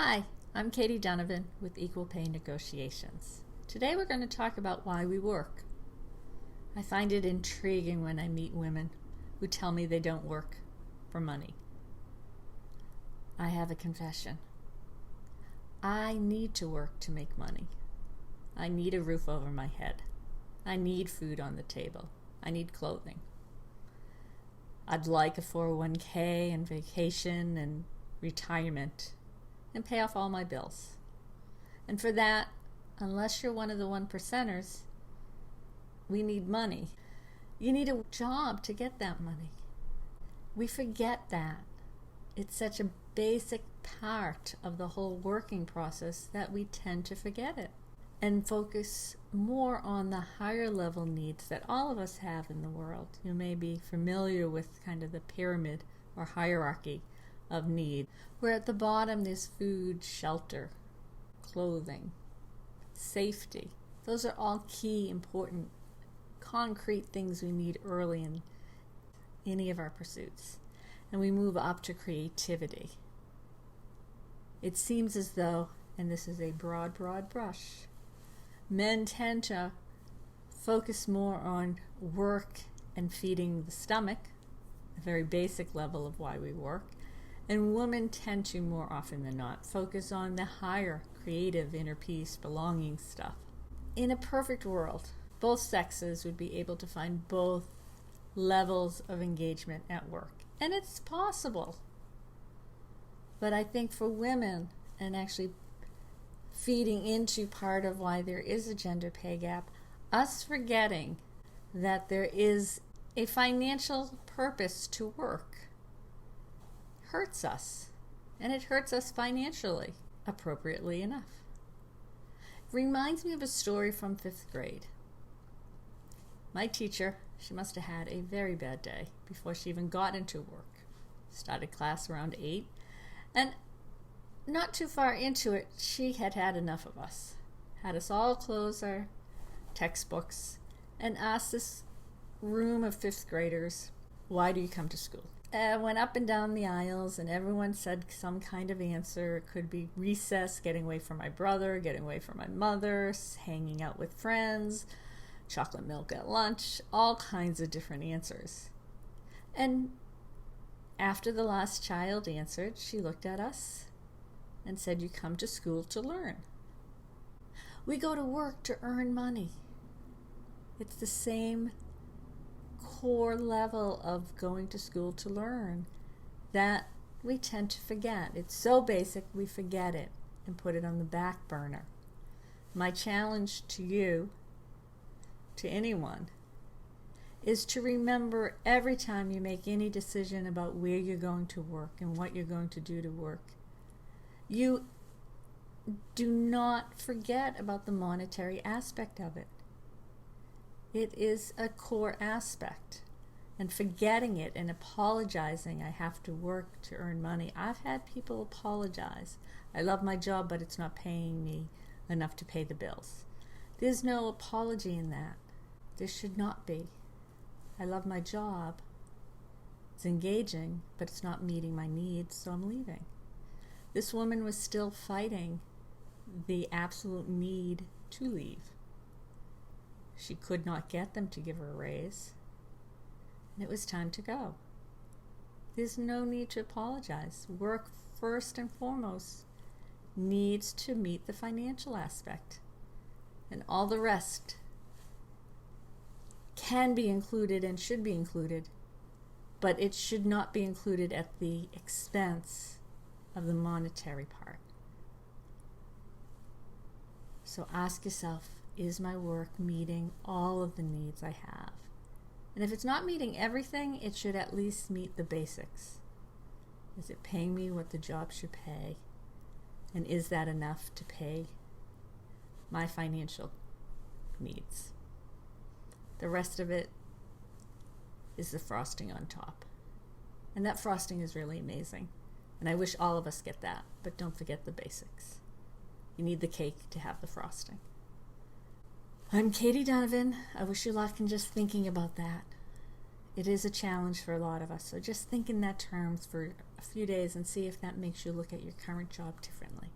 Hi, I'm Katie Donovan with Equal Pay Negotiations. Today we're going to talk about why we work. I find it intriguing when I meet women who tell me they don't work for money. I have a confession. I need to work to make money. I need a roof over my head. I need food on the table. I need clothing. I'd like a 401k and vacation and retirement and pay off all my bills. And for that, unless you're one of the 1%ers, we need money. You need a job to get that money. We forget that. It's such a basic part of the whole working process that we tend to forget it and focus more on the higher level needs that all of us have in the world. You may be familiar with kind of the pyramid or hierarchy of need, where at the bottom there's food, shelter, clothing, safety. Those are all key, important, concrete things we need early in any of our pursuits. And we move up to creativity. It seems as though, and this is a broad brush, men tend to focus more on work and feeding the stomach, a very basic level of why we work, and women tend to, more often than not, focus on the higher, creative, inner peace, belonging stuff. In a perfect world, both sexes would be able to find both levels of engagement at work. And it's possible. But I think for women, and actually feeding into part of why there is a gender pay gap, us forgetting that there is a financial purpose to work hurts us. And it hurts us financially, appropriately enough. It reminds me of a story from 5th grade. My teacher, she must have had a very bad day before she even got into work. Started class around 8, and not too far into it, she had had enough of us. Had us all close our textbooks and asked this room of 5th graders, why do you come to school? Went up and down the aisles, and everyone said some kind of answer. It could be recess, getting away from my brother, getting away from my mother, hanging out with friends, chocolate milk at lunch, all kinds of different answers. And after the last child answered, she looked at us and said, you come to school to learn. We go to work to earn money. It's the same core level of going to school to learn that we tend to forget. It's so basic we forget it and put it on the back burner. My challenge to you, to anyone, is to remember every time you make any decision about where you're going to work and what you're going to do to work, you do not forget about the monetary aspect of it. It is a core aspect. And forgetting it and apologizing, I have to work to earn money. I've had people apologize. I love my job, but it's not paying me enough to pay the bills. There's no apology in that. There should not be. I love my job. It's engaging, but it's not meeting my needs, so I'm leaving. This woman was still fighting the absolute need to leave. She could not get them to give her a raise, and it was time to go. There's no need to apologize. Work, first and foremost, needs to meet the financial aspect, and all the rest can be included and should be included, but it should not be included at the expense of the monetary part. So ask yourself, is my work meeting all of the needs I have? And if it's not meeting everything, it should at least meet the basics. Is it paying me what the job should pay? And is that enough to pay my financial needs? The rest of it is the frosting on top. And that frosting is really amazing. And I wish all of us get that, but don't forget the basics. You need the cake to have the frosting. I'm Katie Donovan. I wish you luck in just thinking about that. It is a challenge for a lot of us. So just think in that terms for a few days and see if that makes you look at your current job differently.